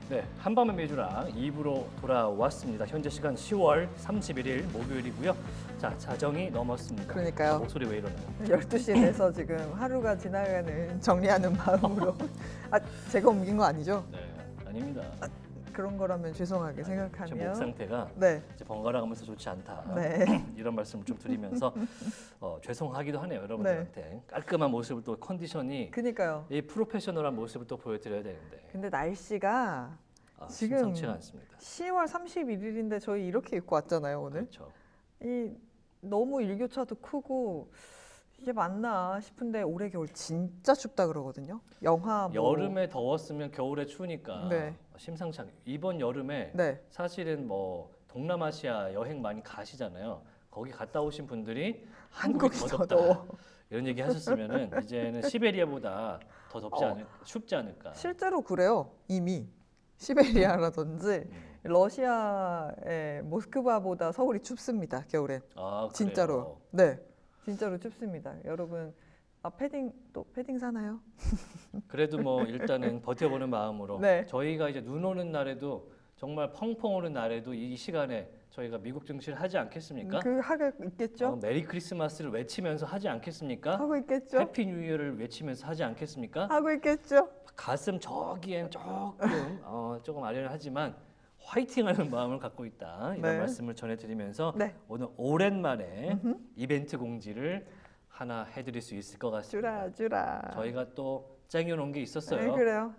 네, 한밤의 메주랑 2부로 돌아왔습니다. 현재 시간 10월 31일 목요일이고요. 자, 자정이 넘었습니다. 그러니까요. 목소리 왜 이러나요? 12시 돼서 지금 하루가 지나가는 정리하는 마음으로 제가 옮긴 거 아니죠? 네, 아닙니다. 그런 거라면 죄송하게 제 목 생각하며 상태가 네. 이제 번갈아가면서 좋지 않다. 네. 이런 말씀을 좀 드리면서 죄송하기도 하네요, 여러분들한테. 깔끔한 모습을 또 컨디션이 그니까요. 이 프로페셔널한 모습을 또 보여드려야 되는데 근데 날씨가 지금 심상치가 않습니다. 10월 31일인데 저희 이렇게 입고 왔잖아요, 오늘. 그렇죠. 이 너무 일교차도 크고 이게 맞나 싶은데 올해 겨울 진짜 춥다 그러거든요. 영하 뭐 여름에 더웠으면 겨울에 추우니까 네. 심상치 않게 이번 여름에 네. 사실은 뭐 동남아시아 여행 많이 가시잖아요. 거기 갔다 오신 분들이 한국이 한국이 더 더 덥다 더워. 이런 얘기 하셨으면은 이제는 시베리아보다 더 덥지 춥지 않을까. 실제로 그래요. 이미 시베리아라든지 러시아의 모스크바보다 서울이 춥습니다. 겨울엔. 아, 진짜로. 네. 진짜로 춥습니다. 여러분 패딩 사나요? 그래도 뭐 일단은 버텨보는 마음으로 네. 저희가 이제 눈 오는 날에도 정말 펑펑 오는 날에도 이 시간에 저희가 미국 증시를 하지 않겠습니까? 그 하고 있겠죠? 메리 크리스마스를 외치면서 하지 않겠습니까? 하고 있겠죠? 해피 뉴 이어를 외치면서 하지 않겠습니까? 하고 있겠죠? 가슴 저기엔 조금 아련하지만 화이팅하는 마음을 갖고 있다 이런 네. 말씀을 전해드리면서 네. 오늘 오랜만에 이벤트 공지를 하나 해드릴 수 있을 것 같습니다. 주라. 저희가 또 쟁여놓은 게 있었어요. 네, 그래요.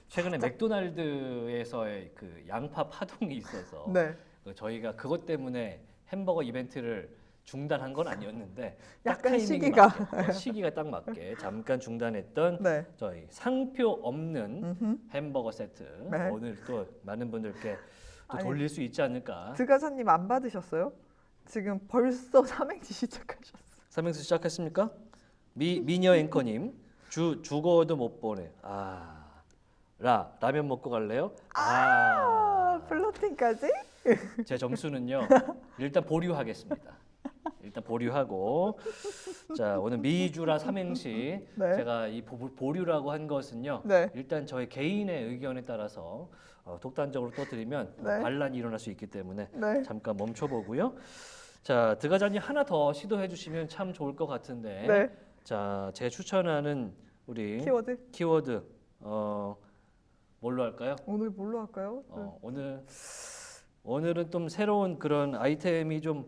최근에 맥도날드에서의 그 양파 파동이 있어서 네. 저희가 그것 때문에 햄버거 이벤트를 중단한 건 아니었는데 약간 시기가 딱 맞게 잠깐 중단했던 네. 저희 상표 없는 햄버거 세트 네. 오늘 또 많은 분들께 또 아니, 돌릴 수 있지 않을까. 드가사님 안 받으셨어요? 지금 벌써 삼행시 시작하셨어요. 삼행시 시작했습니까? 미녀 앵커님 죽어도 못 보내. 라면 먹고 갈래요? 플로팅까지? 제 점수는요. 일단 보류하겠습니다. 일단 보류하고 자 오늘 미주라 삼행시 네. 제가 이 보류라고 한 것은요. 네. 일단 저희 개인의 의견에 따라서 독단적으로 떠드리면 네. 반란이 일어날 수 있기 때문에 네. 잠깐 멈춰보고요. 자 드가자님 하나 더 시도해 주시면 참 좋을 것 같은데 네. 자 제가 추천하는 우리 키워드. 뭘로 할까요? 오늘 뭘로 할까요? 오늘은 좀 새로운 그런 아이템이 좀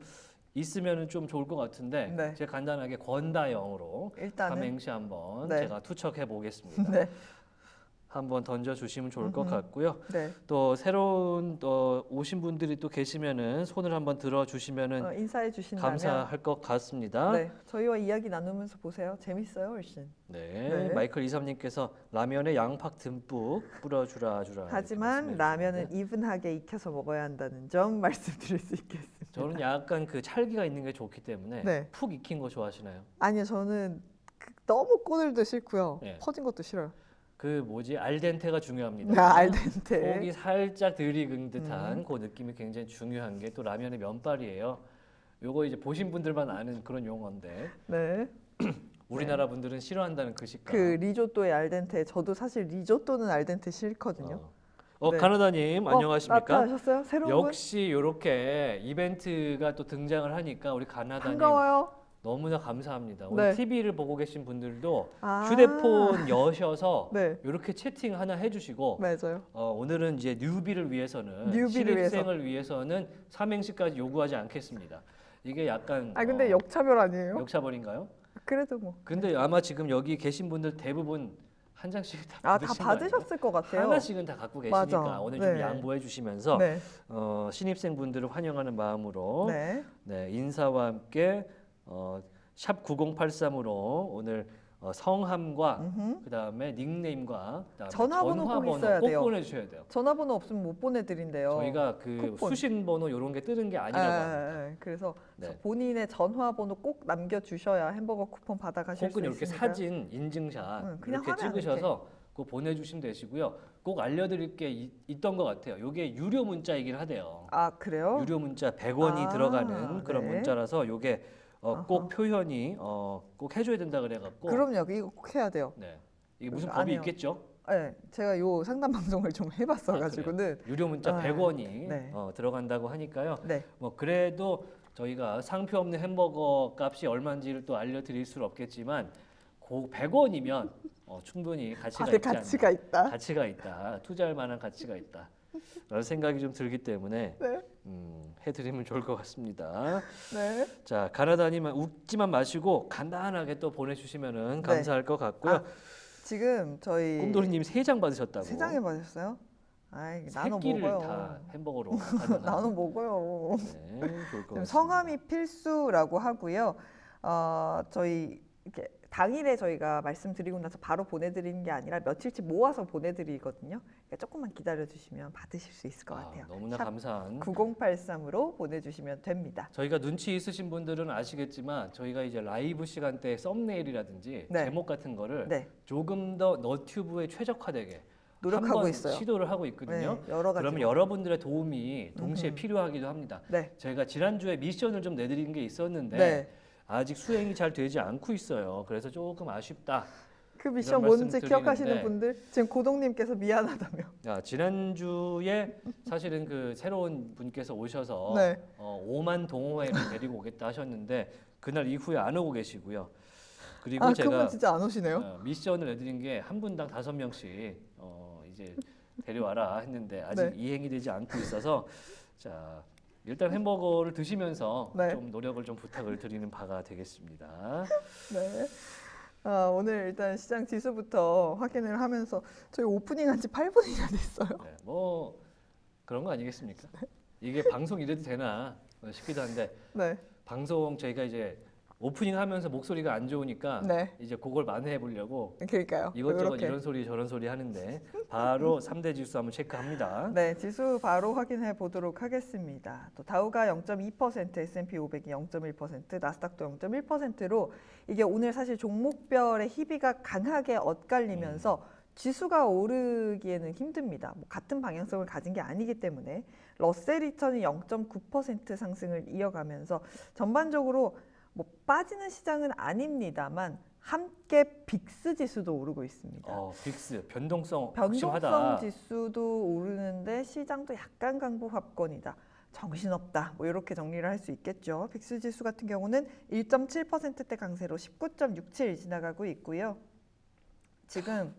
있으면 좀 좋을 것 같은데 네. 제가 간단하게 권다영으로 일단은 삼행시 한번 네. 제가 투척해 보겠습니다. 네. 한번 던져 주시면 좋을 것 같고요. 네. 또 새로운 오신 분들이 또 계시면은 손을 한번 들어 주시면은 인사해 주신다면 감사할 것 같습니다. 네. 저희와 이야기 나누면서 보세요. 재밌어요, 훨씬. 네. 마이클 이삼님께서 라면에 양파 듬뿍 뿌려주라. 하지만 라면은 이분하게 익혀서 먹어야 한다는 점 말씀드릴 수 있겠습니다. 저는 약간 그 찰기가 있는 게 좋기 때문에 네. 푹 익힌 거 좋아하시나요? 아니요, 저는 너무 꼬들도 싫고요. 네. 퍼진 것도 싫어요. 알덴테가 중요합니다. 알덴테. 속이 살짝 덜 익은 듯한 그 느낌이 굉장히 중요한 게 또 라면의 면발이에요. 요거 이제 보신 분들만 아는 그런 용어인데 네. 우리나라 분들은 싫어한다는 그 식감. 그 리조또의 알덴테. 저도 사실 리조또는 알덴테 싫거든요. 네. 가나다님 안녕하십니까? 나타나셨어요? 새로운 역시 이렇게 이벤트가 또 등장을 하니까 우리 가나다님 반가워요. 너무나 감사합니다. 네. 오늘 TV를 보고 계신 분들도 휴대폰 여셔서 네. 이렇게 채팅 하나 해주시고 맞아요. 오늘은 이제 뉴비를 위해서는 뉴비를 신입생을 위해서는 삼행시까지 요구하지 않겠습니다. 이게 약간 근데 역차별 아니에요? 역차별인가요? 그래도 뭐. 근데 아마 지금 여기 계신 분들 대부분 한 장씩 다 다 받으신 받으셨을 것 거 같아요. 아니에요? 하나씩은 다 갖고 계시니까 맞아. 오늘 네. 좀 양보해 주시면서 네. 신입생 분들을 환영하는 마음으로 네. 인사와 함께 샵 9083으로 오늘 성함과 그다음에 닉네임과 그다음에 전화번호 꼭 있어야 꼭 돼요. 보내주셔야 돼요. 전화번호 없으면 못 보내드린대요. 저희가 그 쿠폰. 수신번호 이런 게 뜨는 게 아니라고 합니다. 그래서 네. 본인의 전화번호 꼭 남겨주셔야 햄버거 쿠폰 받아가실 수 혹은 있습니다. 이렇게 사진 인증샷 그냥 이렇게 화면 찍으셔서 그거 보내주시면 되시고요. 꼭 알려드릴 게 있던 것 같아요. 이게 유료 문자이긴 하대요. 그래요? 유료 문자 100원이 들어가는 그런 네. 문자라서 이게 꼭 표현이 꼭 해줘야 된다 그래갖고 그럼요. 이거 꼭 해야 돼요. 네. 이게 무슨 안 법이 해요. 있겠죠? 네, 제가 요 상담 방송을 좀 해봤어가지고는 유료 문자 아, 100원이 네. 들어간다고 하니까요. 네, 뭐 그래도 저희가 상표 없는 햄버거 값이 얼마인지를 또 알려드릴 수는 없겠지만 그 100원이면 충분히 가치가 받을 있지 않나. 가치가 있다. 가치가 있다. 투자할 만한 가치가 있다. 라는 생각이 좀 들기 때문에 네, 해드리면 좋을 것 같습니다. 네. 자, 가나다님 웃지만 마시고 간단하게 또 보내주시면은 네. 감사할 것 같고요. 지금 저희 꿈돌이님 3장 받으셨다고. 3장에 받으셨어요? 아이, 나눠 새끼를 먹어요. 다 햄버거로 가능한. 나눠 먹어요. 네, 좋을 것 같습니다. 성함이 필수라고 하고요. 저희 이렇게 당일에 저희가 말씀드리고 나서 바로 보내드리는 게 아니라 며칠치 모아서 보내드리거든요. 그러니까 조금만 기다려주시면 받으실 수 있을 것 같아요. 너무나 샵 감사한. 9083으로 보내주시면 됩니다. 저희가 눈치 있으신 분들은 아시겠지만 저희가 이제 라이브 시간대 썸네일이라든지 네. 제목 같은 거를 네, 조금 더 너튜브에 최적화되게 노력하고 한번 있어요. 시도를 하고 있거든요. 네, 여러 가지. 그러면 여러분들의 도움이 동시에 필요하기도 합니다. 네, 저희가 지난주에 미션을 좀 내드린 게 있었는데 네. 아직 수행이 잘 되지 않고 있어요. 그래서 조금 아쉽다. 그 미션 이런 뭔지 말씀 기억하시는 드리는데 분들 지금 고동님께서 미안하다며. 지난주에 사실은 그 새로운 분께서 오셔서 네. 5만 동호회를 데리고 오겠다 하셨는데 그날 이후에 안 오고 계시고요. 그리고 그분 제가 진짜 안 오시네요. 미션을 내드린 게 한 분당 5명씩 이제 데려와라 했는데 아직 네. 이행이 되지 않고 있어서 자 일단 햄버거를 드시면서 네. 좀 노력을 좀 부탁을 드리는 바가 되겠습니다. 네. 오늘 일단 시장 지수부터 확인을 하면서 저희 오프닝한 지 8분이나 됐어요. 네, 뭐 그런 거 아니겠습니까? 이게 방송 이래도 되나 싶기도 한데 네. 방송 저희가 이제 오프닝 하면서 목소리가 안 좋으니까 네. 이제 그걸 만회해 보려고 그러니까요. 이것저것 이렇게. 이런 소리 저런 소리 하는데 바로 3대 지수 한번 체크합니다. 네, 지수 바로 확인해 보도록 하겠습니다. 또 다우가 0.2%, S&P 500이 0.1%, 나스닥도 0.1%로 이게 오늘 사실 종목별의 희비가 강하게 엇갈리면서 지수가 오르기에는 힘듭니다. 뭐 같은 방향성을 가진 게 아니기 때문에 러셀 2000이 0.9% 상승을 이어가면서 전반적으로 뭐 빠지는 시장은 아닙니다만 함께 빅스 지수도 오르고 있습니다. 빅스 변동성 변동성 확실하다. 지수도 오르는데 시장도 약간 강보합권이다. 정신없다. 뭐 이렇게 정리를 할 수 있겠죠. 빅스 지수 같은 경우는 1.7%대 강세로 19.67 지나가고 있고요. 지금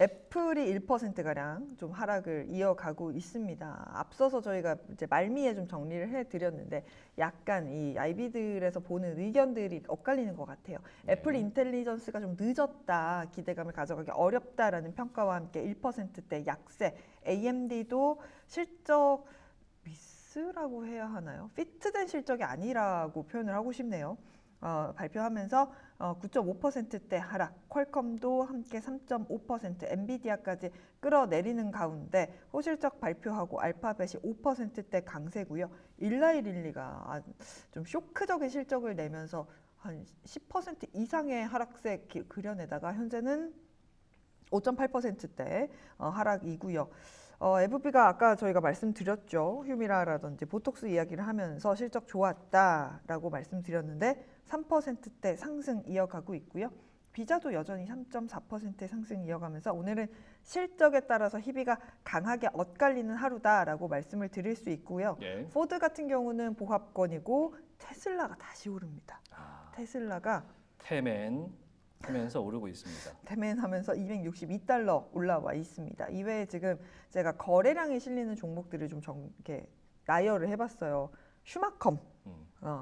애플이 1%가량 좀 하락을 이어가고 있습니다. 앞서서 저희가 이제 말미에 좀 정리를 해드렸는데 약간 이 IB들에서 보는 의견들이 엇갈리는 것 같아요. 네. 애플 인텔리전스가 좀 늦었다, 기대감을 가져가기 어렵다라는 평가와 함께 1%대 약세, AMD도 실적 미스라고 해야 하나요? 피트된 실적이 아니라고 표현을 하고 싶네요. 발표하면서 9.5%대 하락, 퀄컴도 함께 3.5%, 엔비디아까지 끌어내리는 가운데 호실적 발표하고 알파벳이 5%대 강세고요. 일라이릴리가 좀 쇼크적인 실적을 내면서 한 10% 이상의 하락세 그려내다가 현재는 5.8%대 하락이고요. FB가 아까 저희가 말씀드렸죠. 휴미라라든지 보톡스 이야기를 하면서 실적 좋았다라고 말씀드렸는데 3%대 상승 이어가고 있고요. 비자도 여전히 3.4%의 상승 이어가면서 오늘은 실적에 따라서 희비가 강하게 엇갈리는 하루다라고 말씀을 드릴 수 있고요. 예. 포드 같은 경우는 보합권이고 테슬라가 다시 오릅니다. 테슬라가 태맨 하면서 오르고 있습니다. 대면하면서 262달러 올라와 있습니다. 이외에 지금 제가 거래량이 실리는 종목들을 좀 이렇게 나열을 해봤어요. 슈마컴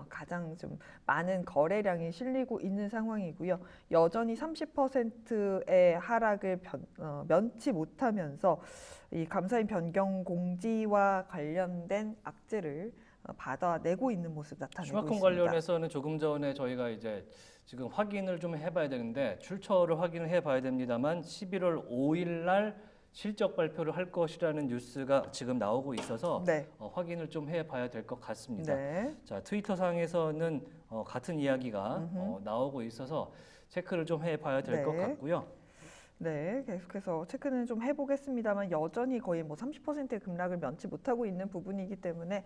가장 좀 많은 거래량이 실리고 있는 상황이고요. 여전히 30%의 하락을 면치 못하면서 이 감사인 변경 공지와 관련된 악재를 받아내고 있는 모습 나타내고 슈마컴 있습니다. 관련해서는 조금 전에 저희가 이제 지금 확인을 좀 해봐야 되는데 출처를 확인을 해봐야 됩니다만 11월 5일 날 실적 발표를 할 것이라는 뉴스가 지금 나오고 있어서 네. 확인을 좀 해봐야 될 것 같습니다. 네. 자, 트위터 상에서는 같은 이야기가 나오고 있어서 체크를 좀 해봐야 될 것 네. 같고요. 네, 계속해서 체크는 좀 해보겠습니다만 여전히 거의 뭐 30%의 급락을 면치 못하고 있는 부분이기 때문에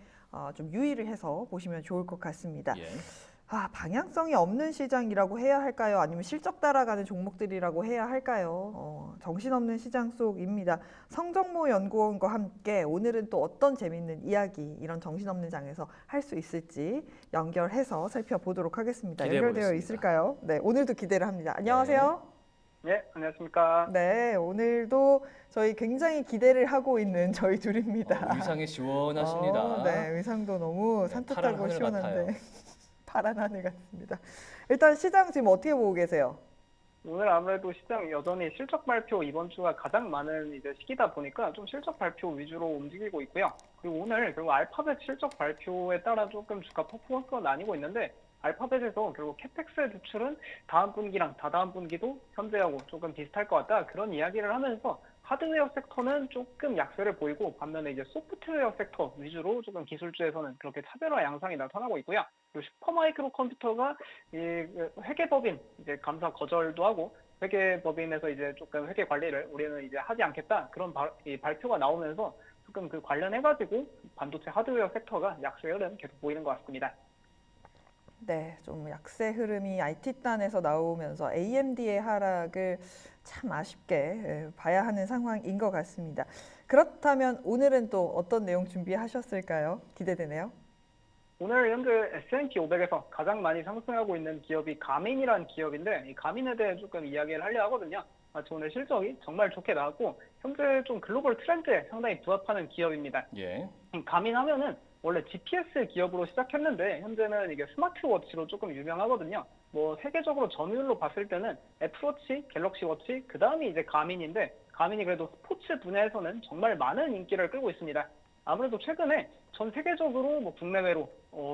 좀 유의를 해서 보시면 좋을 것 같습니다. 예. 방향성이 없는 시장이라고 해야 할까요? 아니면 실적 따라가는 종목들이라고 해야 할까요? 정신없는 시장 속입니다. 성정모 연구원과 함께 오늘은 또 어떤 재밌는 이야기 이런 정신없는 장에서 할 수 있을지 연결해서 살펴보도록 하겠습니다. 기대해 연결되어 보겠습니다. 있을까요? 네, 오늘도 기대를 합니다. 안녕하세요. 네, 안녕하십니까. 네, 오늘도 저희 굉장히 기대를 하고 있는 저희 둘입니다. 의상이 시원하십니다. 네, 의상도 너무 네, 파란 산뜻하고 하늘 시원한데 같아요. 파란 하늘 같습니다. 일단 시장 지금 어떻게 보고 계세요? 오늘 아무래도 시장 여전히 실적 발표 이번 주가 가장 많은 이제 시기다 보니까 좀 실적 발표 위주로 움직이고 있고요. 그리고 오늘 결국 알파벳 실적 발표에 따라 조금 주가 퍼포먼스가 나뉘고 있는데 알파벳에서 결국 캐펙스의 지출은 다음 분기랑 다다음 분기도 현재하고 조금 비슷할 것 같다. 그런 이야기를 하면서 하드웨어 섹터는 조금 약세를 보이고 반면에 이제 소프트웨어 섹터 위주로 조금 기술주에서는 그렇게 차별화 양상이 나타나고 있고요. 그리고 슈퍼마이크로 컴퓨터가 이 회계법인 이제 감사 거절도 하고 회계법인에서 이제 조금 회계 관리를 우리는 이제 하지 않겠다 그런 이 발표가 나오면서 조금 그 관련해가지고 반도체 하드웨어 섹터가 약세 흐름 계속 보이는 것 같습니다. 네, 좀 약세 흐름이 IT단에서 나오면서 AMD의 하락을 참 아쉽게 봐야 하는 상황인 것 같습니다. 그렇다면 오늘은 또 어떤 내용 준비하셨을까요? 기대되네요. 오늘 현재 S&P 500에서 가장 많이 상승하고 있는 기업이 가민이라는 기업인데 이 가민에 대해 조금 이야기를 하려 하거든요. 마치 오늘 실적이 정말 좋게 나왔고 현재 좀 글로벌 트렌드에 상당히 부합하는 기업입니다. 예. 가민 하면은 원래 GPS 기업으로 시작했는데 현재는 이게 스마트워치로 조금 유명하거든요. 뭐 세계적으로 점유율로 봤을 때는 애플워치, 갤럭시워치, 그 다음이 이제 가민인데 가민이 그래도 스포츠 분야에서는 정말 많은 인기를 끌고 있습니다. 아무래도 최근에 전 세계적으로 뭐 국내외로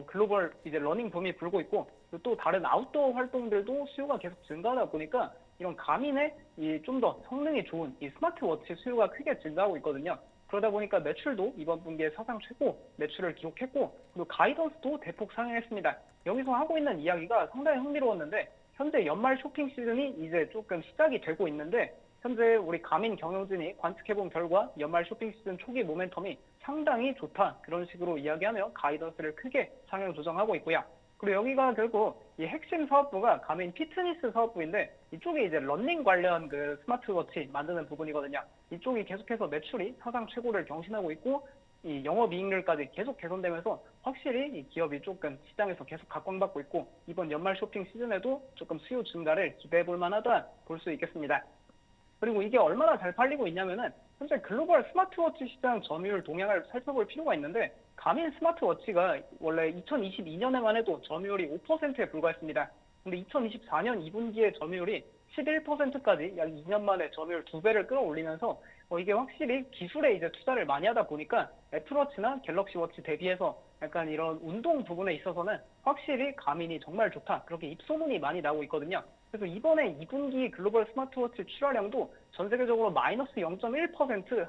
글로벌 이제 러닝 붐이 불고 있고 또 다른 아웃도어 활동들도 수요가 계속 증가하다 보니까 이런 가민의 이 좀 더 성능이 좋은 이 스마트워치 수요가 크게 증가하고 있거든요. 그러다 보니까 매출도 이번 분기에 사상 최고 매출을 기록했고 그리고 가이던스도 대폭 상향했습니다. 여기서 하고 있는 이야기가 상당히 흥미로웠는데 현재 연말 쇼핑 시즌이 이제 조금 시작이 되고 있는데 현재 우리 가민 경영진이 관측해본 결과 연말 쇼핑 시즌 초기 모멘텀이 상당히 좋다 그런 식으로 이야기하며 가이던스를 크게 상향 조정하고 있고요. 그리고 여기가 결국 이 핵심 사업부가 가민 피트니스 사업부인데 이쪽이 이제 러닝 관련 그 스마트워치 만드는 부분이거든요. 이쪽이 계속해서 매출이 사상 최고를 경신하고 있고 이 영업이익률까지 계속 개선되면서 확실히 이 기업이 조금 시장에서 계속 각광받고 있고 이번 연말 쇼핑 시즌에도 조금 수요 증가를 기대해 볼 만하다 볼 수 있겠습니다. 그리고 이게 얼마나 잘 팔리고 있냐면은 현재 글로벌 스마트워치 시장 점유율 동향을 살펴볼 필요가 있는데 가민 스마트워치가 원래 2022년에만 해도 점유율이 5%에 불과했습니다. 근데 2024년 2분기에 점유율이 11%까지 약 2년 만에 점유율 2배를 끌어올리면서 이게 확실히 기술에 이제 투자를 많이 하다 보니까 애플워치나 갤럭시워치 대비해서 약간 이런 운동 부분에 있어서는 확실히 가민이 정말 좋다. 그렇게 입소문이 많이 나오고 있거든요. 그래서 이번에 2분기 글로벌 스마트워치 출하량도 전 세계적으로 마이너스 0.1%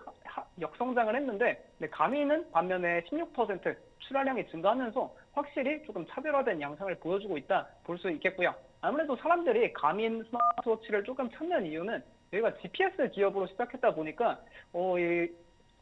역성장을 했는데 가민은 반면에 16% 출하량이 증가하면서 확실히 조금 차별화된 양상을 보여주고 있다 볼 수 있겠고요. 아무래도 사람들이 가민 스마트워치를 조금 찾는 이유는 여기가 GPS 기업으로 시작했다 보니까 이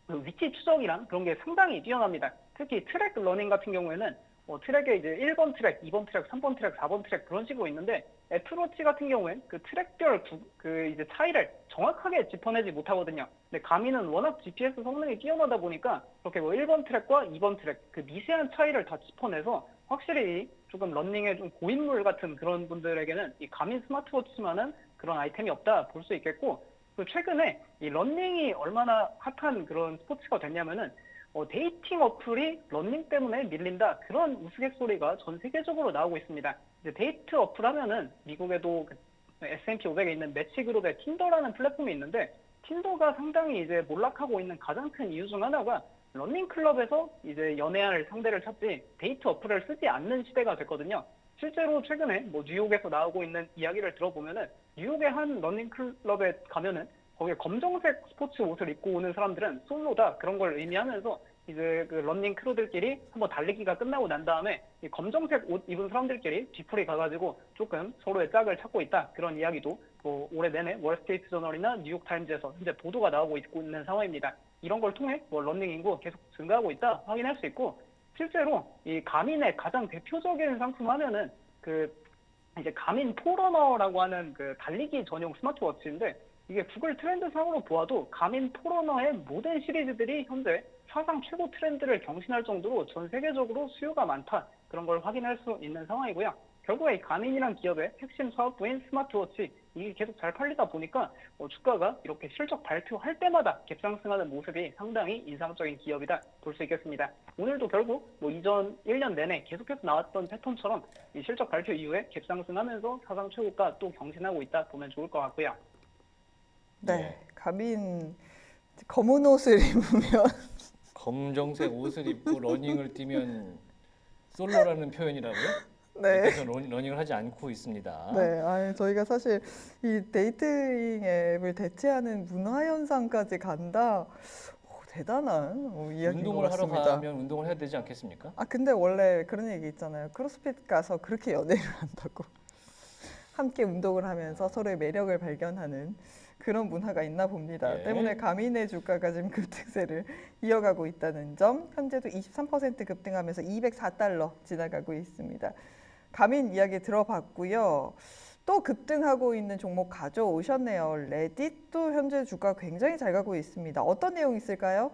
위치 추적이랑 그런 게 상당히 뛰어납니다. 특히 트랙 러닝 같은 경우에는 트랙에 이제 1번 트랙, 2번 트랙, 3번 트랙, 4번 트랙 그런 식으로 있는데 애플워치 같은 경우엔 그 트랙별 그 이제 차이를 정확하게 짚어내지 못하거든요. 근데 가민은 워낙 GPS 성능이 뛰어나다 보니까 그렇게 뭐 1번 트랙과 2번 트랙 그 미세한 차이를 다 짚어내서 확실히 조금 러닝에 좀 고인물 같은 그런 분들에게는 이 가민 스마트워치만은 그런 아이템이 없다 볼 수 있겠고 그리고 최근에 이 러닝이 얼마나 핫한 그런 스포츠가 됐냐면은 데이팅 어플이 러닝 때문에 밀린다 그런 우스갯소리가 전 세계적으로 나오고 있습니다. 이제 데이트 어플 하면은 미국에도 S&P 500에 있는 매치그룹의 틴더라는 플랫폼이 있는데 틴더가 상당히 이제 몰락하고 있는 가장 큰 이유 중 하나가 러닝 클럽에서 이제 연애할 상대를 찾지 데이트 어플을 쓰지 않는 시대가 됐거든요. 실제로 최근에 뭐 뉴욕에서 나오고 있는 이야기를 들어보면은 뉴욕의 한 러닝 클럽에 가면은 거기에 검정색 스포츠 옷을 입고 오는 사람들은 솔로다 그런 걸 의미하면서 이제 그 러닝 크루들끼리 한번 달리기가 끝나고 난 다음에 이 검정색 옷 입은 사람들끼리 뒤풀이 가가지고 조금 서로의 짝을 찾고 있다 그런 이야기도 뭐 올해 내내 월스트리트 저널이나 뉴욕 타임즈에서 현재 보도가 나오고 있는 상황입니다. 이런 걸 통해 뭐 러닝 인구 계속 증가하고 있다 확인할 수 있고 실제로 이 가민의 가장 대표적인 상품 하면은 그 이제 가민 포러너라고 하는 그 달리기 전용 스마트워치인데 이게 구글 트렌드상으로 보아도 가민 포러너의 모든 시리즈들이 현재 사상 최고 트렌드를 경신할 정도로 전 세계적으로 수요가 많다. 그런 걸 확인할 수 있는 상황이고요. 결국에 이 가민이란 기업의 핵심 사업부인 스마트워치 이게 계속 잘 팔리다 보니까 주가가 이렇게 실적 발표할 때마다 갭상승하는 모습이 상당히 인상적인 기업이다 볼 수 있겠습니다. 오늘도 결국 뭐 이전 1년 내내 계속해서 나왔던 패턴처럼 이 실적 발표 이후에 갭상승하면서 사상 최고가 또 경신하고 있다 보면 좋을 것 같고요. 네, 가민 검은 옷을 입으면 검정색 옷을 입고 러닝을 뛰면 솔로라는 표현이라고요? 네. 그래서 러닝을 하지 않고 있습니다. 네, 아니, 저희가 사실 이 데이트잉 앱을 대체하는 문화 현상까지 간다. 대단한 이야기인 것 운동을 하러 같습니다. 가면 운동을 해야 되지 않겠습니까? 아, 근데 원래 그런 얘기 있잖아요. 크로스핏 가서 그렇게 연애를 한다고. 함께 운동을 하면서 서로의 매력을 발견하는 그런 문화가 있나 봅니다. 예. 때문에 가민의 주가가 지금 급등세를 이어가고 있다는 점, 현재도 23% 급등하면서 204달러 지나가고 있습니다. 가민 이야기 들어봤고요. 또 급등하고 있는 종목 가져오셨네요. 레딧도 현재 주가 굉장히 잘 가고 있습니다. 어떤 내용 있을까요?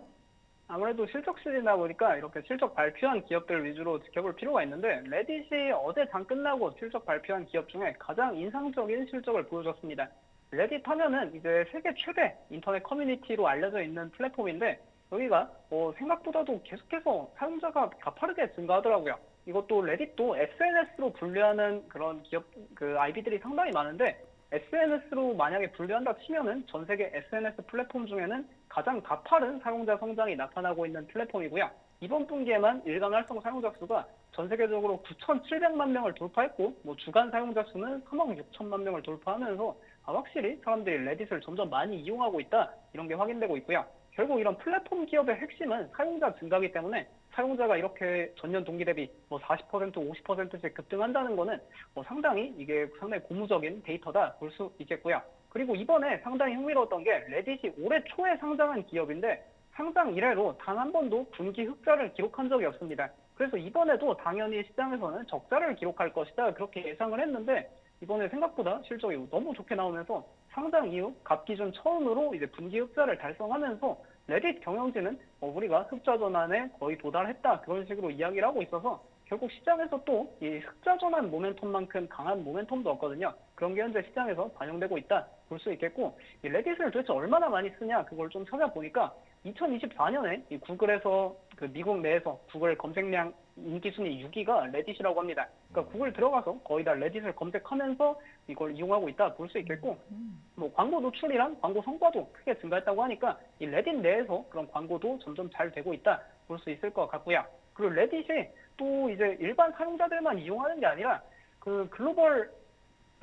아무래도 실적 시즌이다 보니까 이렇게 실적 발표한 기업들 위주로 지켜볼 필요가 있는데 레딧이 어제 장 끝나고 실적 발표한 기업 중에 가장 인상적인 실적을 보여줬습니다. 레딧 하면은 이제 세계 최대 인터넷 커뮤니티로 알려져 있는 플랫폼인데 여기가 생각보다도 계속해서 사용자가 가파르게 증가하더라고요. 이것도 레딧도 SNS로 분류하는 그런 기업 그 IB들이 상당히 많은데 SNS로 만약에 분류한다 치면은 전 세계 SNS 플랫폼 중에는 가장 가파른 사용자 성장이 나타나고 있는 플랫폼이고요. 이번 분기에만 일간 활성 사용자 수가 전 세계적으로 9,700만 명을 돌파했고 주간 사용자 수는 3억 6천만 명을 돌파하면서 확실히 사람들이 레딧을 점점 많이 이용하고 있다 이런 게 확인되고 있고요. 결국 이런 플랫폼 기업의 핵심은 사용자 증가이기 때문에 사용자가 이렇게 전년 동기 대비 40%, 50%씩 급등한다는 거는 상당히 이게 상당히 고무적인 데이터다 볼 수 있겠고요. 그리고 이번에 상당히 흥미로웠던 게 레딧이 올해 초에 상장한 기업인데 상장 이래로 단 한 번도 분기 흑자를 기록한 적이 없습니다. 그래서 이번에도 당연히 시장에서는 적자를 기록할 것이다 그렇게 예상을 했는데 이번에 생각보다 실적이 너무 좋게 나오면서 상장 이후 갑 기준 처음으로 이제 분기 흑자를 달성하면서 레딧 경영진은 우리가 흑자 전환에 거의 도달했다 그런 식으로 이야기를 하고 있어서 결국 시장에서 또 이 흑자 전환 모멘텀만큼 강한 모멘텀도 없거든요. 그런 게 현재 시장에서 반영되고 있다 볼 수 있겠고 이 레딧을 도대체 얼마나 많이 쓰냐 그걸 좀 찾아보니까 2024년에 이 구글에서 그 미국 내에서 구글 검색량 인기 순위 6위가 레딧이라고 합니다. 그러니까 구글 들어가서 거의 다 레딧을 검색하면서 이걸 이용하고 있다 볼 수 있겠고 광고 노출이랑 광고 성과도 크게 증가했다고 하니까 이 레딧 내에서 그런 광고도 점점 잘 되고 있다 볼 수 있을 것 같고요. 그리고 레딧이 또 이제 일반 사용자들만 이용하는 게 아니라 그 글로벌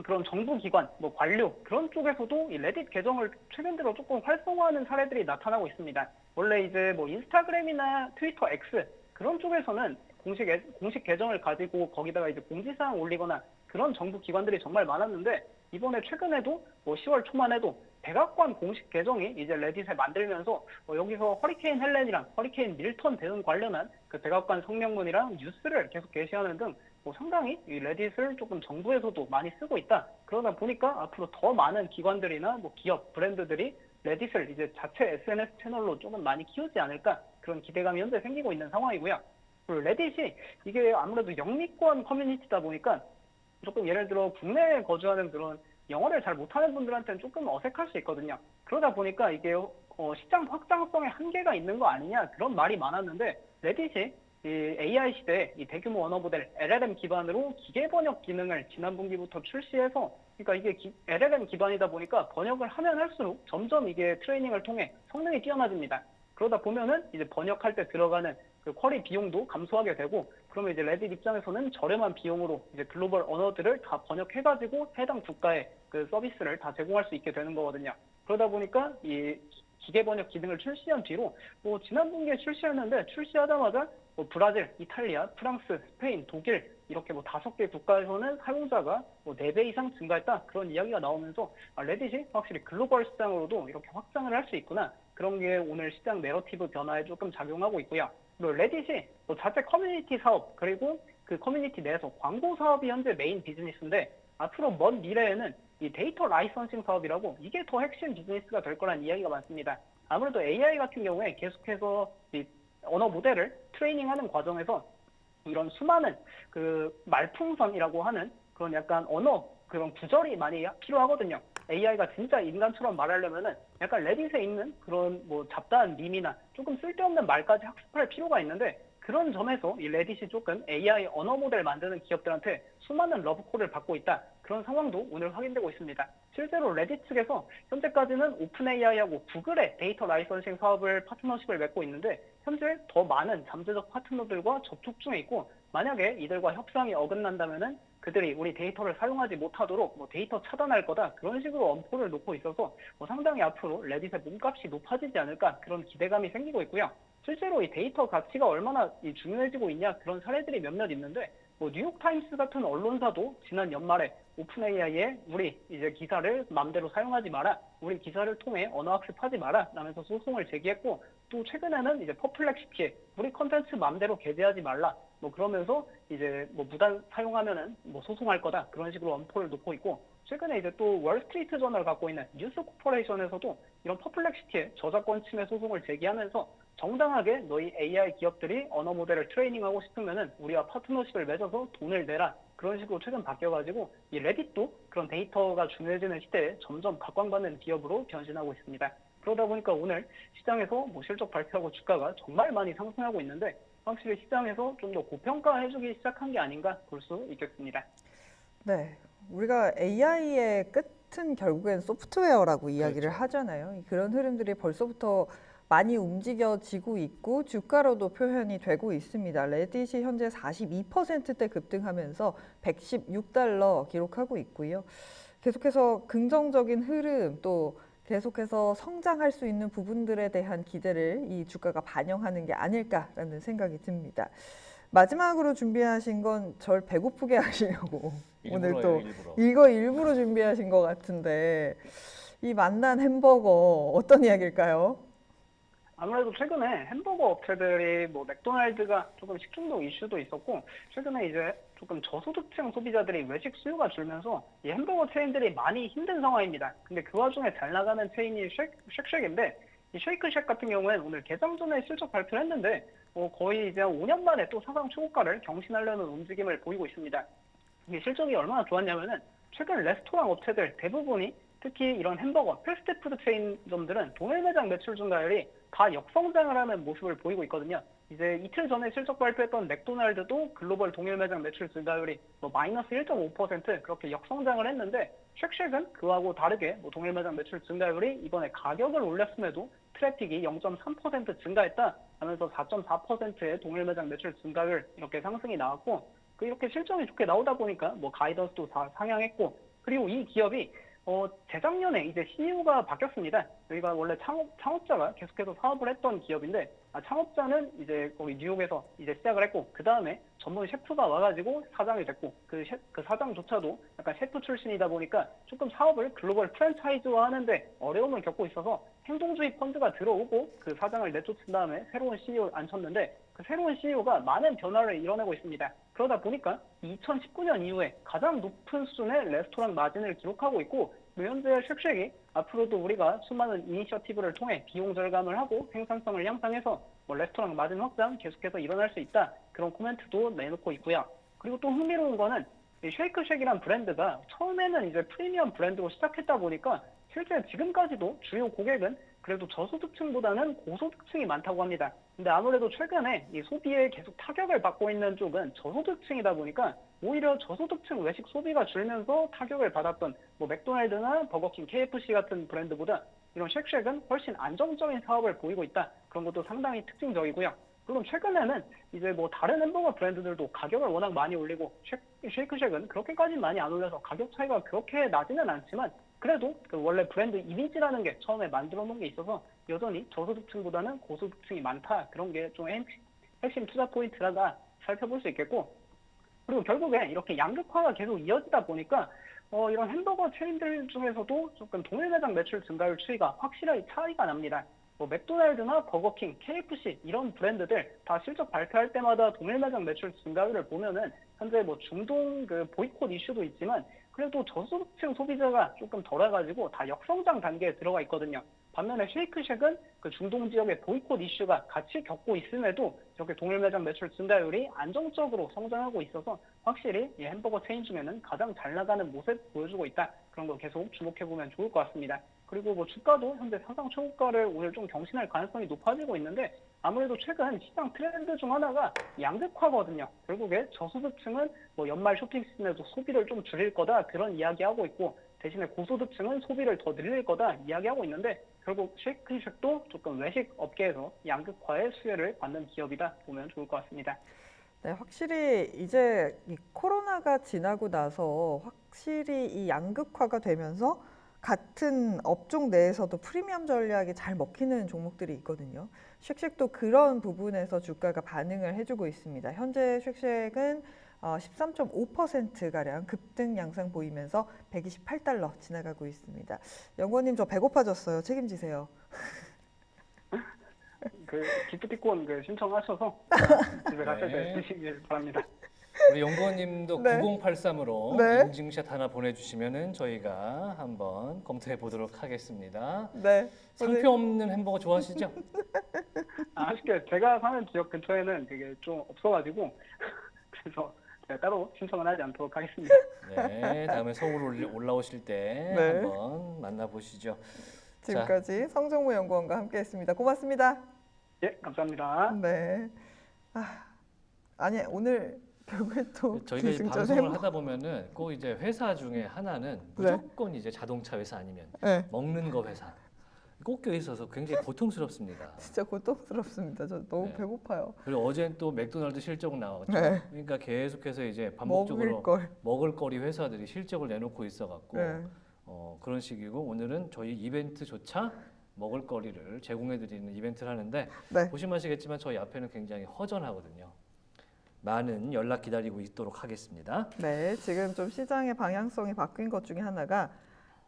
그런 정부기관, 관료 그런 쪽에서도 이 레딧 계정을 최근 들어 조금 활성화하는 사례들이 나타나고 있습니다. 원래 이제 인스타그램이나 트위터 X 그런 쪽에서는 공식 계정을 가지고 거기다가 이제 공지사항 올리거나 그런 정부 기관들이 정말 많았는데 이번에 최근에도 10월 초만 해도 백악관 공식 계정이 이제 레딧에 만들면서 여기서 허리케인 헬렌이랑 허리케인 밀턴 대응 관련한 그 백악관 성명문이랑 뉴스를 계속 게시하는 등 상당히 이 레딧을 조금 정부에서도 많이 쓰고 있다. 그러다 보니까 앞으로 더 많은 기관들이나 기업, 브랜드들이 레딧을 이제 자체 SNS 채널로 조금 많이 키우지 않을까 그런 기대감이 현재 생기고 있는 상황이고요. 그리고 레딧이 이게 아무래도 영미권 커뮤니티다 보니까 조금 예를 들어 국내에 거주하는 그런 영어를 잘 못하는 분들한테는 조금 어색할 수 있거든요. 그러다 보니까 이게 시장 확장성에 한계가 있는 거 아니냐 그런 말이 많았는데 레딧이 이 AI 시대에 이 대규모 언어 모델 LLM 기반으로 기계 번역 기능을 지난 분기부터 출시해서 그러니까 이게 LLM 기반이다 보니까 번역을 하면 할수록 점점 이게 트레이닝을 통해 성능이 뛰어나집니다. 그러다 보면은 이제 번역할 때 들어가는 그 쿼리 비용도 감소하게 되고 그러면 이제 레딧 입장에서는 저렴한 비용으로 이제 글로벌 언어들을 다 번역해가지고 해당 국가에 그 서비스를 다 제공할 수 있게 되는 거거든요. 그러다 보니까 이 기계 번역 기능을 출시한 뒤로 지난 분기에 출시했는데 출시하자마자 브라질, 이탈리아, 프랑스, 스페인, 독일 이렇게 5개 국가에서는 사용자가 4배 이상 증가했다 그런 이야기가 나오면서 레딧이 확실히 글로벌 시장으로도 이렇게 확장을 할 수 있구나 그런 게 오늘 시장 내러티브 변화에 조금 작용하고 있고요. 그리고 레딧이 자체 커뮤니티 사업 그리고 그 커뮤니티 내에서 광고 사업이 현재 메인 비즈니스인데 앞으로 먼 미래에는 이 데이터 라이선싱 사업이라고 이게 더 핵심 비즈니스가 될 거란 이야기가 많습니다. 아무래도 AI 같은 경우에 계속해서 이 언어 모델을 트레이닝하는 과정에서 이런 수많은 그 말풍선이라고 하는 그런 약간 언어 그런 구절이 많이 필요하거든요. AI가 진짜 인간처럼 말하려면은 약간 레딧에 있는 그런 뭐 잡다한 밈이나 조금 쓸데없는 말까지 학습할 필요가 있는데 그런 점에서 이 레딧이 조금 AI 언어 모델 만드는 기업들한테 수많은 러브콜을 받고 있다. 그런 상황도 오늘 확인되고 있습니다. 실제로 레딧 측에서 현재까지는 오픈 AI하고 구글의 데이터 라이선싱 사업을 파트너십을 맺고 있는데 현재 더 많은 잠재적 파트너들과 접촉 중에 있고 만약에 이들과 협상이 어긋난다면은 그들이 우리 데이터를 사용하지 못하도록 뭐 데이터 차단할 거다 그런 식으로 엄포를 놓고 있어서 뭐 상당히 앞으로 레딧의 몸값이 높아지지 않을까 그런 기대감이 생기고 있고요. 실제로 이 데이터 가치가 얼마나 중요해지고 있냐 그런 사례들이 몇몇 있는데 뭐 뉴욕타임스 같은 언론사도 지난 연말에 오픈 AI에 우리 이제 기사를 마음대로 사용하지 마라, 우리 기사를 통해 언어 학습하지 마라 라면서 소송을 제기했고 또 최근에는 이제 퍼플렉시티에 우리 컨텐츠 마음대로 게재하지 말라 뭐 그러면서 이제 뭐 무단 사용하면은 뭐 소송할 거다 그런 식으로 엄포를 놓고 있고 최근에 이제 또 월스트리트 저널을 갖고 있는 뉴스 코퍼레이션에서도 이런 퍼플렉시티의 저작권 침해 소송을 제기하면서 정당하게 너희 AI 기업들이 언어 모델을 트레이닝하고 싶으면은 우리와 파트너십을 맺어서 돈을 내라 그런 식으로 최근 바뀌어가지고 이 레딧도 그런 데이터가 중요해지는 시대에 점점 각광받는 기업으로 변신하고 있습니다. 그러다 보니까 오늘 시장에서 뭐 실적 발표하고 주가가 정말 많이 상승하고 있는데 확실히 시장에서 좀 더 고평가해주기 시작한 게 아닌가 볼 수 있겠습니다. 네, 우리가 AI의 끝은 결국엔 소프트웨어라고 이야기를 그렇죠. 하잖아요. 그런 흐름들이 벌써부터 많이 움직여지고 있고 주가로도 표현이 되고 있습니다. 레딧이 현재 42%대 급등하면서 $116 기록하고 있고요. 계속해서 긍정적인 흐름 또 계속해서 성장할 수 있는 부분들에 대한 기대를 이 주가가 반영하는 게 아닐까라는 생각이 듭니다. 마지막으로 준비하신 건 절 배고프게 하시려고 오늘 일부러예요, 또 일부러. 이거 일부러 준비하신 것 같은데 이 맛난 햄버거 어떤 이야기일까요? 아무래도 최근에 햄버거 업체들이 뭐 맥도날드가 조금 식중독 이슈도 있었고 최근에 이제 조금 저소득층 소비자들이 외식 수요가 줄면서 이 햄버거 체인들이 많이 힘든 상황입니다. 근데 그 와중에 잘 나가는 체인이 쉑쉑인데 이 쉐이크쉑 같은 경우에는 오늘 개장 전에 실적 발표를 했는데 거의 이제 5년 만에 또 사상 초고가를 경신하려는 움직임을 보이고 있습니다. 이게 실적이 얼마나 좋았냐면은 최근 레스토랑 업체들 대부분이 특히 이런 햄버거, 패스트푸드 체인점들은 동일 매장 매출 증가율이 다 역성장을 하는 모습을 보이고 있거든요. 이제 이틀 전에 실적 발표했던 맥도날드도 글로벌 동일 매장 매출 증가율이 뭐 마이너스 1.5% 그렇게 역성장을 했는데 쉑쉑은 그하고 다르게 뭐 동일 매장 매출 증가율이 이번에 가격을 올렸음에도 트래픽이 0.3% 증가했다 하면서 4.4%의 동일 매장 매출 증가율 이렇게 상승이 나왔고 이렇게 실적이 좋게 나오다 보니까 뭐 가이던스도 다 상향했고 그리고 이 기업이 재작년에 이제 CEO가 바뀌었습니다. 여기가 원래 창업자가 계속해서 사업을 했던 기업인데, 창업자는 이제 거기 뉴욕에서 이제 시작을 했고, 그 다음에 전문 셰프가 와가지고 사장이 됐고, 그 사장조차도 약간 셰프 출신이다 보니까 조금 사업을 글로벌 프랜차이즈화 하는데 어려움을 겪고 있어서 행동주의 펀드가 들어오고 그 사장을 내쫓은 다음에 새로운 CEO를 앉혔는데, 그 새로운 CEO가 많은 변화를 이뤄내고 있습니다. 그러다 보니까 2019년 이후에 가장 높은 수준의 레스토랑 마진을 기록하고 있고 현재 쉑쉑이 앞으로도 우리가 수많은 이니셔티브를 통해 비용 절감을 하고 생산성을 향상해서 뭐 레스토랑 마진 확장 계속해서 일어날 수 있다 그런 코멘트도 내놓고 있고요. 그리고 또 흥미로운 거는 이 쉐이크쉑이란 브랜드가 처음에는 이제 프리미엄 브랜드로 시작했다 보니까 실제 지금까지도 주요 고객은 그래도 저소득층보다는 고소득층이 많다고 합니다. 근데 아무래도 최근에 이 소비에 계속 타격을 받고 있는 쪽은 저소득층이다 보니까 오히려 저소득층 외식 소비가 줄면서 타격을 받았던 뭐 맥도날드나 버거킹, KFC 같은 브랜드보다 이런 쉑쉑은 훨씬 안정적인 사업을 보이고 있다. 그런 것도 상당히 특징적이고요. 물론 최근에는 이제 뭐 다른 햄버거 브랜드들도 가격을 워낙 많이 올리고 쉐이크쉑은 그렇게까지는 많이 안 올려서 가격 차이가 그렇게 나지는 않지만 그래도 그 원래 브랜드 이미지라는 게 처음에 만들어 놓은 게 있어서 여전히 저소득층보다는 고소득층이 많다. 그런 게 좀 핵심 투자 포인트라가 살펴볼 수 있겠고 그리고 결국에 이렇게 양극화가 계속 이어지다 보니까 이런 햄버거 체인들 중에서도 조금 동일 매장 매출 증가율 추이가 확실하게 차이가 납니다. 뭐 맥도날드나 버거킹, KFC 이런 브랜드들 다 실적 발표할 때마다 동일 매장 매출 증가율을 보면은 현재 뭐 중동 그 보이콧 이슈도 있지만 그래도 저소득층 소비자가 조금 덜해가지고 다 역성장 단계에 들어가 있거든요. 반면에 쉐이크쉑은 그 중동 지역의 보이콧 이슈가 같이 겪고 있음에도 이렇게 동일 매장 매출 증가율이 안정적으로 성장하고 있어서 확실히 이 햄버거 체인 중에는 가장 잘 나가는 모습 보여주고 있다. 그런 거 계속 주목해보면 좋을 것 같습니다. 그리고 뭐 주가도 현재 사상 초고가를 오늘 좀 경신할 가능성이 높아지고 있는데 아무래도 최근 시장 트렌드 중 하나가 양극화거든요. 결국에 저소득층은 뭐 연말 쇼핑 시즌에도 소비를 좀 줄일 거다 그런 이야기하고 있고 대신에 고소득층은 소비를 더 늘릴 거다 이야기하고 있는데 결국 쉐이크쉑도 조금 외식 업계에서 양극화의 수혜를 받는 기업이다 보면 좋을 것 같습니다. 네, 확실히 이제 이 코로나가 지나고 나서 확실히 이 양극화가 되면서 같은 업종 내에서도 프리미엄 전략이 잘 먹히는 종목들이 있거든요. 쉑쉑도 그런 부분에서 주가가 반응을 해주고 있습니다. 현재 쉑쉑은 13.5%가량 급등 양상 보이면서 128달러 지나가고 있습니다. 연구원님 저 배고파졌어요. 책임지세요. 그 기프티콘 그 신청하셔서 집에 가실 때 드시길 바랍니다. 우리 연구원님도 네. 9083으로 네. 인증샷 하나 보내주시면은 저희가 한번 검토해 보도록 하겠습니다. 네. 상표 없는 햄버거 좋아하시죠? 아쉽게 제가 사는 지역 근처에는 되게 좀 없어가지고 그래서 제가 따로 신청을 하지 않도록 하겠습니다. 네, 다음에 서울 올라오실 때 네. 한번 만나보시죠. 지금까지 성정무 연구원과 함께했습니다. 고맙습니다. 예, 감사합니다. 네. 아니 오늘 결국에 또 저희가 이 기승전 방송을 햄버거. 하다 보면은 꼭 이제 회사 중에 하나는 네. 무조건 이제 자동차 회사 아니면 네, 먹는 거 회사 꼭 껴 있어서 굉장히 고통스럽습니다. 진짜 고통스럽습니다. 저 너무 네. 배고파요. 그리고 어제는 또 맥도날드 실적 나왔죠. 네. 그러니까 계속해서 이제 먹을 반복적으로 걸. 먹을거리 회사들이 실적을 내놓고 있어갖고 네. 그런 식이고 오늘은 저희 이벤트조차 먹을거리를 제공해드리는 이벤트를 하는데 네. 보시면 아시겠지만 저희 앞에는 굉장히 허전하거든요. 많은 연락 기다리고 있도록 하겠습니다. 네, 지금 좀 시장의 방향성이 바뀐 것 중에 하나가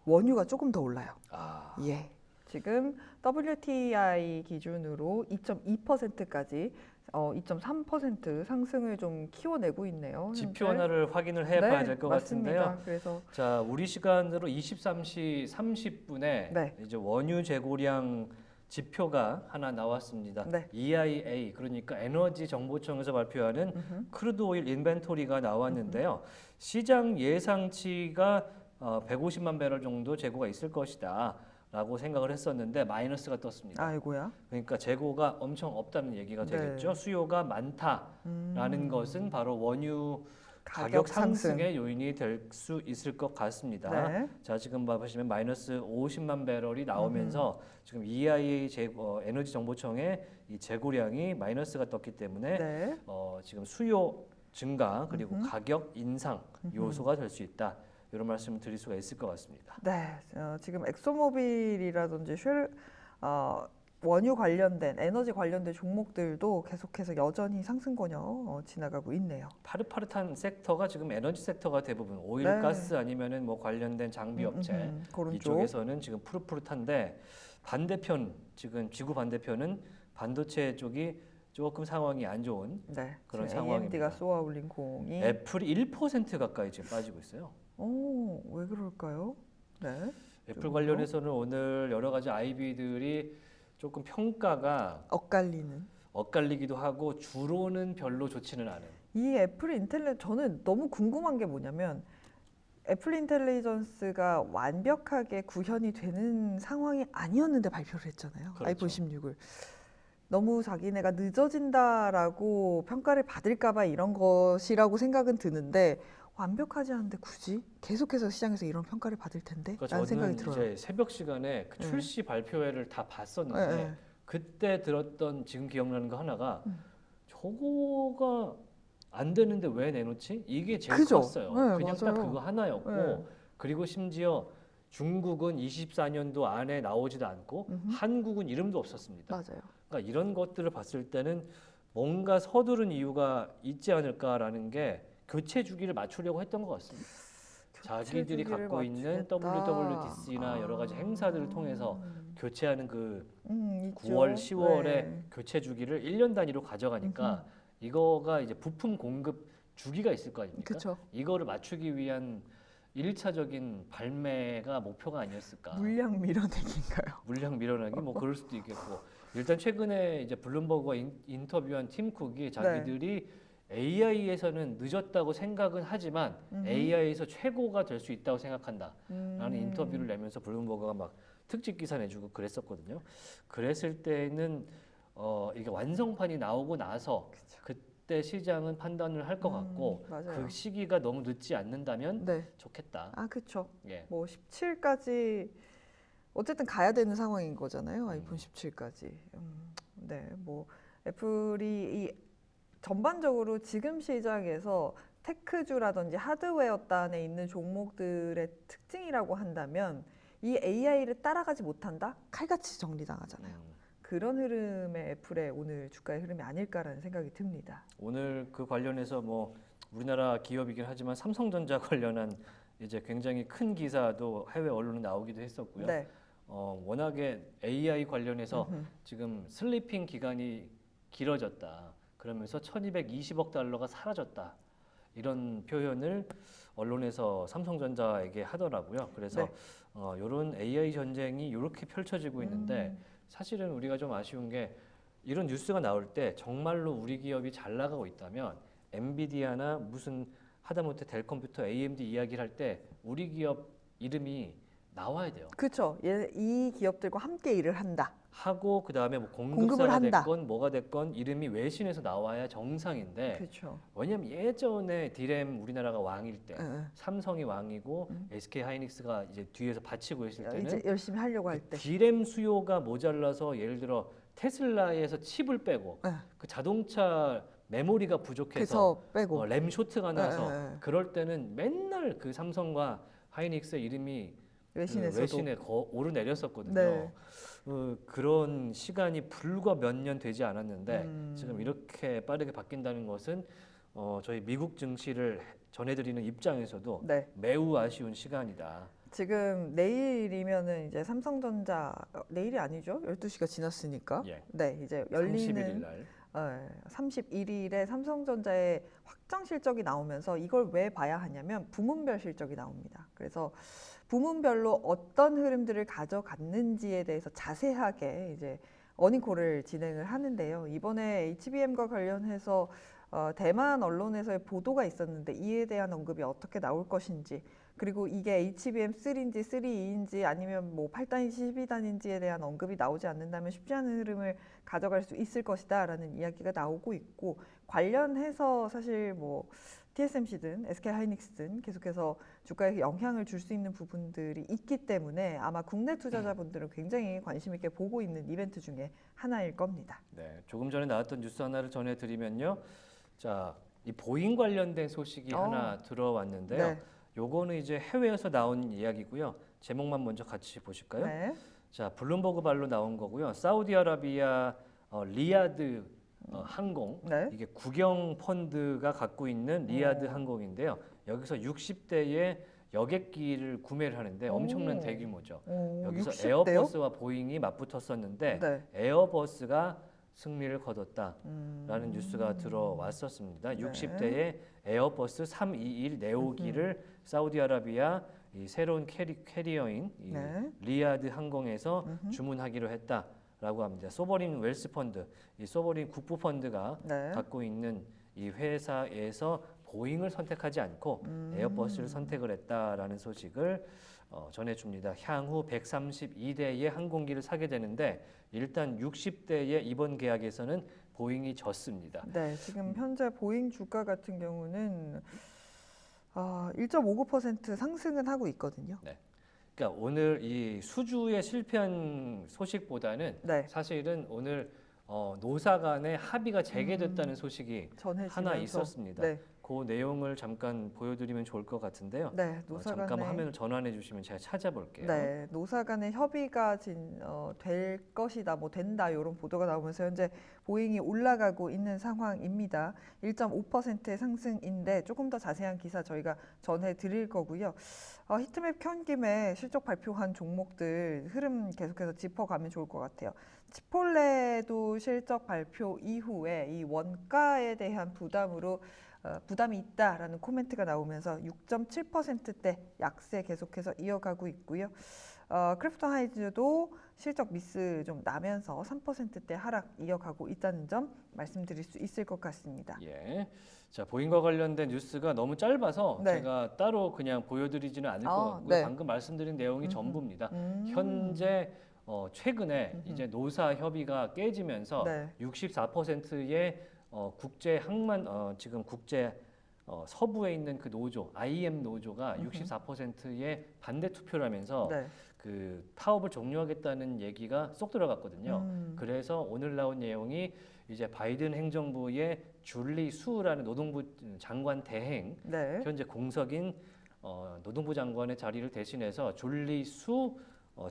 원유가 조금 더 올라요. 아, 예. 지금 WTI 기준으로 2.2%까지 2.3% 상승을 좀 키워내고 있네요. 지표 현재. 하나를 확인을 해봐야 네, 될 것 맞습니다. 같은데요. 그래서 자, 우리 시간으로 23시 30분에 네. 이제 원유 재고량 지표가 하나 나왔습니다. 네. EIA 그러니까 에너지 정보청에서 발표하는 음흠. 크루드 오일 인벤토리가 나왔는데요. 시장 예상치가 150만 배럴 정도 재고가 있을 것이다. 라고 생각을 했었는데 마이너스가 떴습니다. 아이고야. 그러니까 재고가 엄청 없다는 얘기가 네. 되겠죠. 수요가 많다라는 것은 바로 원유 가격 가격 상승의 요인이 될 수 있을 것 같습니다. 네. 자, 지금 보시면 마이너스 50만 배럴이 나오면서 지금 EIA 에너지 정보청의 이 재고량이 마이너스가 떴기 때문에 네. 지금 수요 증가 그리고 가격 인상 요소가 될 수 있다. 이런 말씀을 드릴 수가 있을 것 같습니다. 네. 지금 엑소모빌이라든지 원유 관련된 에너지 관련된 종목들도 계속해서 여전히 상승권역 지나가고 있네요. 파릇파릇한 섹터가 지금 에너지 섹터가 대부분 오일, 네. 가스 아니면은 뭐 관련된 장비 업체 그런 쪽. 이쪽에서는 지금 푸릇푸릇한데 반대편 지금 지구 반대편은 반도체 쪽이 조금 상황이 안 좋은 네. 그런 지금 상황입니다. AMD가 쏘아올린 공이 애플이 1% 가까이 지금 빠지고 있어요. 왜 그럴까요? 네. 애플 좀 관련해서는 오늘 여러 가지 IB들이 조금 평가가 엇갈리기도 하고 주로는 별로 좋지는 않은. 이 애플 인텔리 저는 너무 궁금한 게 뭐냐면 애플 인텔리전스가 완벽하게 구현이 되는 상황이 아니었는데 발표를 했잖아요. 그렇죠. 아이폰 16을. 너무 자기네가 늦어진다라고 평가를 받을까봐 이런 것이라고 생각은 드는데 완벽하지 않은데 굳이 계속해서 시장에서 이런 평가를 받을 텐데 그러니까 라는 생각이 저는 들어요. 이제 새벽 시간에 그 출시 발표회를 다 봤었는데 네, 네. 그때 들었던 지금 기억나는 거 하나가 저거가 안 되는데 왜 내놓지? 이게 제일 그죠? 컸어요. 네, 그냥 딱 맞아요. 그거 하나였고 네. 그리고 심지어 중국은 24년도 안에 나오지도 않고 한국은 이름도 없었습니다. 맞아요. 그러니까 이런 것들을 봤을 때는 뭔가 서두른 이유가 있지 않을까라는 게 교체 주기를 맞추려고 했던 것 같습니다. 교체 자기들이 주기를 갖고 있는 맞추겠다. WWDC나 여러 가지 행사들을 통해서 교체하는 그 있죠. 9월, 10월에 네. 교체 주기를 1년 단위로 가져가니까 이거가 이제 부품 공급 주기가 있을 거 아닙니까? 그렇죠. 이거를 맞추기 위한 1차적인 발매가 목표가 아니었을까? 물량 밀어내기인가요? 물량 밀어내기 뭐 그럴 수도 있겠고 일단 최근에 이제 블룸버그가 인터뷰한 팀 쿡이 자기들이 AI에서는 늦었다고 생각은 하지만 AI에서 최고가 될 수 있다고 생각한다라는 인터뷰를 내면서 블룸버그가 막 특집 기사 내주고 그랬었거든요. 그랬을 때는 이게 완성판이 나오고 나서 그때 시장은 판단을 할 것 같고 맞아요. 그 시기가 너무 늦지 않는다면 네. 좋겠다. 아, 그렇죠. 예. 뭐 17까지 어쨌든 가야 되는 상황인 거잖아요. 아이폰 17까지. 네, 뭐 애플이 이 전반적으로 지금 시장에서 테크주라든지 하드웨어 단에 있는 종목들의 특징이라고 한다면 이 AI를 따라가지 못한다? 칼같이 정리당하잖아요. 그런 흐름의 애플의 오늘 주가의 흐름이 아닐까라는 생각이 듭니다. 오늘 그 관련해서 뭐 우리나라 기업이긴 하지만 삼성전자 관련한 이제 굉장히 큰 기사도 해외 언론에 나오기도 했었고요. 네. 워낙에 AI 관련해서 지금 슬리핑 기간이 길어졌다. 그러면서 1220억 달러가 사라졌다. 이런 표현을 언론에서 삼성전자에게 하더라고요. 그래서 이런 AI 전쟁이 이렇게 펼쳐지고 있는데 사실은 우리가 좀 아쉬운 게 이런 뉴스가 나올 때 정말로 우리 기업이 잘 나가고 있다면 엔비디아나 무슨 하다못해 델 컴퓨터, AMD 이야기를 할 때 우리 기업 이름이 나와야 돼요. 그렇죠. 이 기업들과 함께 일을 한다. 하고 그 다음에 뭐 공급을 공급사가 한다. 됐건 뭐가 됐건 이름이 외신에서 나와야 정상인데 그렇죠. 왜냐면 예전에 디램 우리나라가 왕일 때 응. 삼성이 왕이고 SK 하이닉스가 이제 뒤에서 받치고 있을 때는 이제 열심히 하려고 할 때. 디램 수요가 모자라서 예를 들어 테슬라에서 칩을 빼고 네. 그 자동차 메모리가 부족해서 그래서 빼고. 램 쇼트가 나서 네. 그럴 때는 맨날 그 삼성과 하이닉스의 이름이 외신에서도. 그 외신에 오르내렸었거든요. 네. 그런 시간이 불과 몇 년 되지 않았는데 지금 이렇게 빠르게 바뀐다는 것은 저희 미국 증시를 전해드리는 입장에서도 네. 매우 아쉬운 시간이다. 지금 내일이면은 이제 삼성전자 내일이 아니죠? 12시가 지났으니까. 예. 네, 이제 31일 열리는 날. 31일에 삼성전자의 확정 실적이 나오면서 이걸 왜 봐야 하냐면 부문별 실적이 나옵니다. 그래서 부문별로 어떤 흐름들을 가져갔는지에 대해서 자세하게 이제 어닝콜을 진행을 하는데요. 이번에 HBM과 관련해서 대만 언론에서의 보도가 있었는데 이에 대한 언급이 어떻게 나올 것인지 그리고 이게 HBM3인지 3E인지 아니면 뭐 8단인지 12단인지에 대한 언급이 나오지 않는다면 쉽지 않은 흐름을 가져갈 수 있을 것이다 라는 이야기가 나오고 있고 관련해서 사실 뭐 TSMC든 SK하이닉스든 계속해서 주가에 영향을 줄 수 있는 부분들이 있기 때문에 아마 국내 투자자분들은 굉장히 관심 있게 보고 있는 이벤트 중에 하나일 겁니다. 네, 조금 전에 나왔던 뉴스 하나를 전해드리면요. 자, 이 보잉 관련된 소식이 하나 들어왔는데요. 네. 요거는 이제 해외에서 나온 이야기고요. 제목만 먼저 같이 보실까요? 네. 자, 블룸버그 발로 나온 거고요. 사우디아라비아 리야드 항공 네. 이게 국영 펀드가 갖고 있는 리야드 항공인데요. 여기서 60대의 여객기를 구매를 하는데 엄청난 대규모죠. 여기서 60대요? 에어버스와 보잉이 맞붙었었는데 네. 에어버스가 승리를 거뒀다라는 뉴스가 들어왔었습니다. 60대의 에어버스 321 네오기를 사우디아라비아 이 새로운 캐리어인 이 리야드 항공에서 주문하기로 했다라고 합니다. 소버린 웰스 펀드, 이 소버린 국부 펀드가 갖고 있는 이 회사에서 보잉을 선택하지 않고 에어버스를 선택을 했다라는 소식을 전해줍니다. 향후 132대의 항공기를 사게 되는데 일단 60대의 이번 계약에서는 보잉이 졌습니다. 네, 지금 현재 보잉 주가 같은 경우는 1.59% 상승은 하고 있거든요. 네. 그러니까 오늘 이 수주에 실패한 소식보다는 사실은 오늘 노사 간의 합의가 재개됐다는 소식이 하나 있었습니다. 네. 그 내용을 잠깐 보여드리면 좋을 것 같은데요. 네, 노사 잠깐 간의 화면을 전환해 주시면 제가 찾아볼게요. 네, 노사 간의 협의가 될 것이다, 뭐 된다 이런 보도가 나오면서 현재 보잉이 올라가고 있는 상황입니다. 1.5%의 상승인데 조금 더 자세한 기사 저희가 전해드릴 거고요. 히트맵 켠 김에 실적 발표한 종목들 흐름 계속해서 짚어가면 좋을 것 같아요. 치폴레도 실적 발표 이후에 이 원가에 대한 부담이 있다라는 코멘트가 나오면서 6.7%대 약세 계속해서 이어가고 있고요. 크래프톤 하이즈도 실적 미스 좀 나면서 3%대 하락 이어가고 있다는 점 말씀드릴 수 있을 것 같습니다. 예. 자, 보잉과 관련된 뉴스가 너무 짧아서 네. 제가 따로 그냥 보여드리지는 않을 것 같고요. 네. 방금 말씀드린 내용이 전부입니다. 음. 현재 최근에 이제 노사 협의가 깨지면서 네. 64%의 국제 항만 지금 국제 서부에 있는 그 노조 IM 노조가 64%의 반대 투표를 하면서 네. 그 파업을 종료하겠다는 얘기가 쏙 들어갔거든요. 그래서 오늘 나온 내용이 이제 바이든 행정부의 줄리 수라는 노동부 장관 대행 네. 현재 공석인 노동부 장관의 자리를 대신해서 줄리 수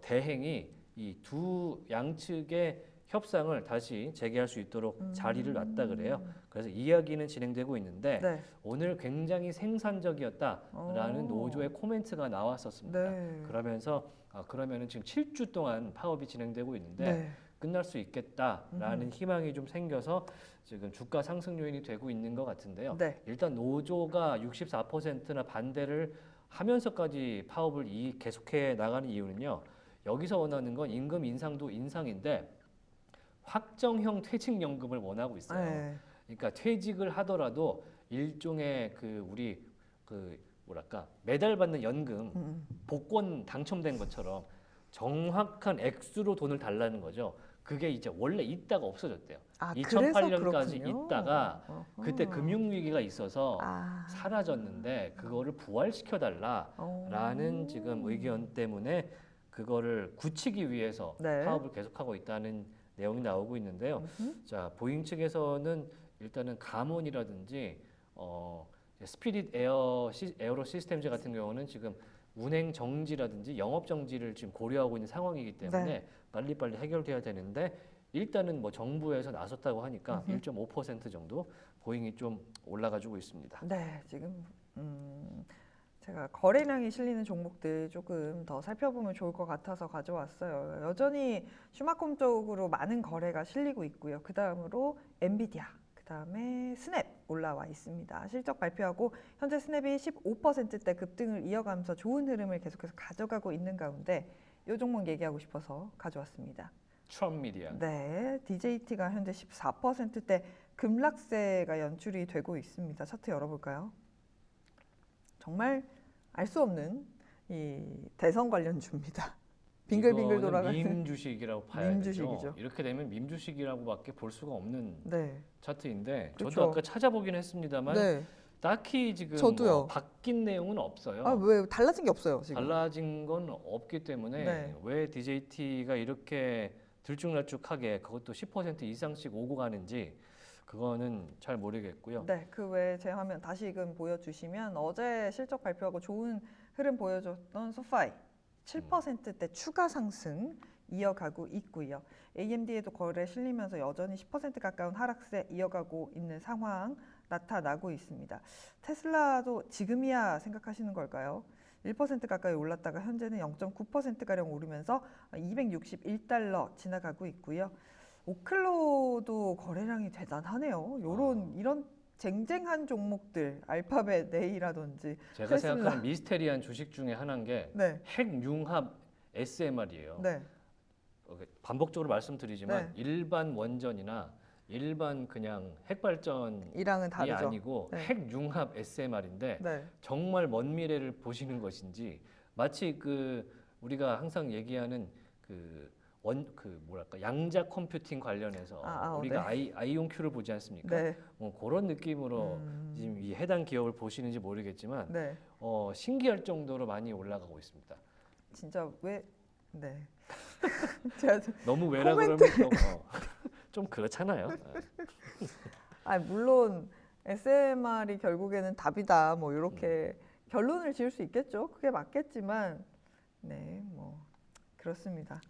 대행이 이 두 양측의 협상을 다시 재개할 수 있도록 자리를 놨다 그래요. 그래서 이야기는 진행되고 있는데 네. 오늘 굉장히 생산적이었다라는 노조의 코멘트가 나왔었습니다. 네. 그러면서 그러면은 지금 7주 동안 파업이 진행되고 있는데 네. 끝날 수 있겠다라는 희망이 좀 생겨서 지금 주가 상승 요인이 되고 있는 것 같은데요. 네. 일단 노조가 64%나 반대를 하면서까지 파업을 계속해 나가는 이유는요. 여기서 원하는 건 임금 인상도 인상인데 확정형 퇴직연금을 원하고 있어요. 네. 그러니까 퇴직을 하더라도 일종의 우리 뭐랄까 매달 받는 연금 복권 당첨된 것처럼 정확한 액수로 돈을 달라는 거죠. 그게 이제 원래 있다가 없어졌대요. 2008년까지 있다가 그때 금융위기가 있어서 사라졌는데 그거를 부활시켜 달라라는 지금 의견 때문에 그거를 굳히기 위해서 네. 파업을 계속하고 있다는 내용이 나오고 있는데요. 자, 보잉 측에서는 일단은 감원이라든지 스피릿 에어로 시스템즈 같은 경우는 지금 운행 정지라든지 영업 정지를 지금 고려하고 있는 상황이기 때문에 네. 빨리빨리 해결돼야 되는데 일단은 뭐 정부에서 나섰다고 하니까 1.5% 정도 보잉이 좀 올라가지고 있습니다. 네, 지금 제가 거래량이 실리는 종목들 조금 더 살펴보면 좋을 것 같아서 가져왔어요. 여전히 슈마콤 쪽으로 많은 거래가 실리고 있고요. 그 다음으로 엔비디아, 그 다음에 스냅 올라와 있습니다. 실적 발표하고 현재 스냅이 15%대 급등을 이어가면서 좋은 흐름을 계속해서 가져가고 있는 가운데 이 종목 얘기하고 싶어서 가져왔습니다. 트럼미디아. 네, DJT가 현재 14%대 급락세가 연출이 되고 있습니다. 차트 열어볼까요? 정말 알 수 없는 이 대선 관련주입니다. 빙글빙글 이거는 돌아가는 밈 주식이라고 봐야 밈 되죠. 주식이죠. 이렇게 되면 밈 주식이라고밖에 볼 수가 없는 네. 차트인데 그렇죠. 저도 아까 찾아보긴 했습니다만 네. 딱히 지금 저도요. 뭐 바뀐 내용은 없어요. 왜 달라진 게 없어요, 지금. 달라진 건 없기 때문에 네. 왜 DJT가 이렇게 들쭉날쭉하게 그것도 10% 이상씩 오고 가는지 그거는 잘 모르겠고요. 네, 그 외에 제 화면 다시금 보여주시면 어제 실적 발표하고 좋은 흐름 보여줬던 소파이 7%대 추가 상승 이어가고 있고요. AMD에도 거래 실리면서 여전히 10% 가까운 하락세 이어가고 있는 상황 나타나고 있습니다. 테슬라도 지금이야 생각하시는 걸까요? 1% 가까이 올랐다가 현재는 0.9%가량 오르면서 261달러 지나가고 있고요. 오클로도 거래량이 대단하네요. 이런 쟁쟁한 종목들, 알파벳, 네이라든지 제가 테슬라. 생각하는 미스테리한 주식 중에 하나인 게 네, 핵융합 SMR이에요. 네, 반복적으로 말씀드리지만 네. 일반 원전이나 일반 그냥 핵발전이 이랑은 다르죠. 아니고 네. 핵융합 SMR인데 네, 정말 먼 미래를 보시는 것인지 마치 우리가 항상 얘기하는 뭐랄까 양자 컴퓨팅 관련해서 우리가 아이온큐를 보지 않습니까? 네, 그런 느낌으로 지금 이 해당 기업을 보시는지 모르겠지만 네. 신기할 정도로 많이 올라가고 있습니다. 진짜 네. 제가 너무 왜라 그러면 좀 그렇잖아요. 물론 SMR이 결국에는 답이다. 뭐 이렇게 결론을 지을 수 있겠죠. 그게 맞겠지만, 네, 뭐 그렇습니다.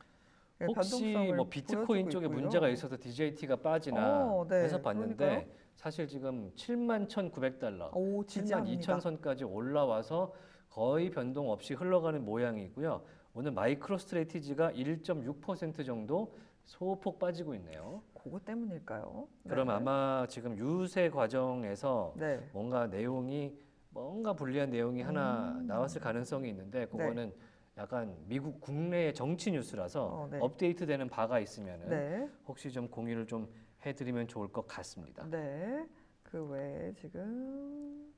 혹시 변동성을 뭐 비트코인 보여주고 쪽에 있고요. 문제가 있어서 DJT가 빠지나 네, 해서 봤는데 그러니까요. 사실 지금 71,900달러, 오, 지지합니다. 72,000선까지 올라와서 거의 변동 없이 흘러가는 모양이고요. 오늘 마이크로 스트레티지가 1.6% 정도 소폭 빠지고 있네요. 그거 때문일까요? 그럼 네. 아마 지금 유세 과정에서 네. 뭔가 불리한 내용이 하나 나왔을 가능성이 있는데 그거는 약간 미국 국내의 정치 뉴스라서 네. 업데이트되는 바가 있으면은 네. 혹시 좀 공유를 좀 해드리면 좋을 것 같습니다. 네. 그 외에 지금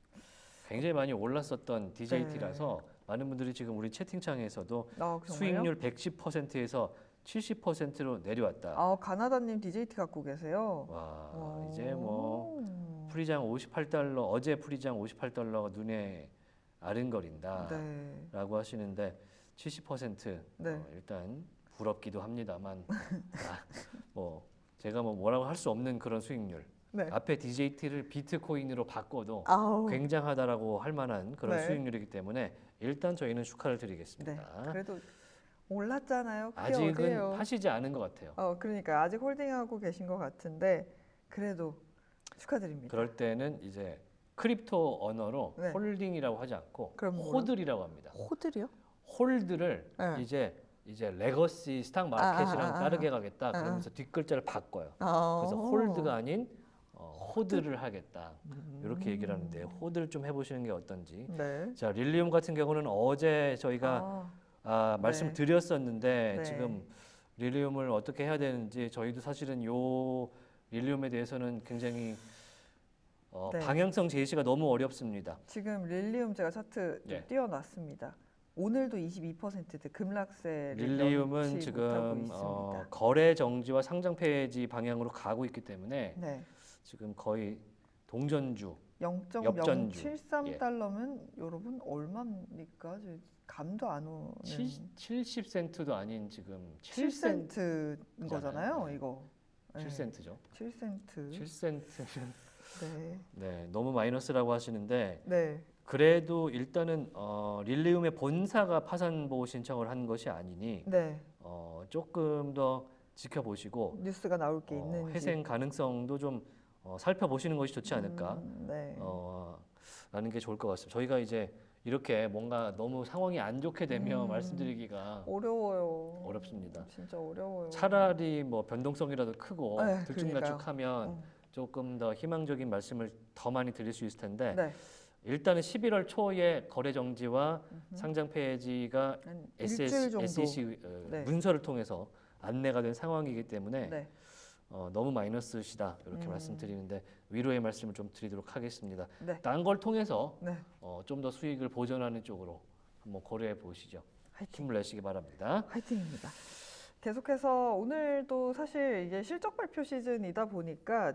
굉장히 많이 올랐었던 DJT라서 많은 분들이 지금 우리 채팅창에서도 정말요? 수익률 110%에서 70%로 내려왔다. 가나다님 DJT 갖고 계세요. 와, 이제 뭐 프리장 58달러, 어제 프리장 58달러가 눈에 아른거린다라고 네. 하시는데 70% 네. 일단 부럽기도 합니다만 뭐 제가 뭐라고 할 수 없는 그런 수익률. 네. 앞에 DJT를 비트코인으로 바꿔도 아우. 굉장하다라고 할 만한 그런 네. 수익률이기 때문에 일단 저희는 축하를 네. 드리겠습니다. 그래도 올랐잖아요. 그게 아직은 어디예요? 파시지 않은 것 같아요. 그러니까 아직 홀딩하고 계신 것 같은데 그래도 축하드립니다. 그럴 때는 이제 크립토 언어로 네. 홀딩이라고 하지 않고 그럼 뭐요? 호들이라고 합니다. 호들이요? 홀드를 네. 이제 레거시 스탁 마켓이랑 따르게 가겠다 그러면서 뒷글자를 바꿔요. 그래서 홀드가 아닌 호드를 하겠다. 이렇게 얘기를 하는데 호드를 좀 해보시는 게 어떤지. 네. 자, 릴리움 같은 경우는 어제 저희가 말씀을 네. 드렸었는데 네. 지금 릴리움을 어떻게 해야 되는지 저희도 사실은 요 릴리움에 대해서는 굉장히 네. 방향성 제시가 너무 어렵습니다. 지금 릴리움 제가 차트 예. 띄워놨습니다. 오늘도 22% 급락세를 릴리움은 면치 못하고 지금 있습니다. 거래 정지와 상장 폐지 방향으로 가고 있기 때문에 네. 지금 거의 동전주. 0.073달러면 여러분 얼마입니까? 감도 안 오는 70센트도 아닌 지금 7센트인 거잖아요, 네. 이거. 7센트죠. 7센트. 7센트면 네. 네, 너무 마이너스라고 하시는데 네. 그래도 일단은 릴리움의 본사가 파산 보호 신청을 한 것이 아니니 네. 조금 더 지켜보시고 뉴스가 나올 게 있는지. 회생 가능성도 좀 살펴보시는 것이 좋지 않을까 네. 라는 게 좋을 것 같습니다. 저희가 이제 이렇게 뭔가 너무 상황이 안 좋게 되면 말씀드리기가 어려워요. 어렵습니다. 진짜 어려워요. 차라리 뭐 변동성이라도 크고 그러니까요. 들쭉날쭉하면 조금 더 희망적인 말씀을 더 많이 드릴 수 있을 텐데 네. 일단은 11월 초에 거래 정지와 상장 폐지가 한 일주일 정도. SEC 네. 문서를 통해서 안내가 된 상황이기 때문에 네. 너무 마이너스시다 이렇게 말씀드리는데 위로의 말씀을 좀 드리도록 하겠습니다. 네. 딴 걸 통해서 네. 좀 더 수익을 보전하는 쪽으로 한번 고려해 보시죠. 화이팅. 힘을 내시기 바랍니다. 화이팅입니다. 계속해서 오늘도 사실 이제 실적 발표 시즌이다 보니까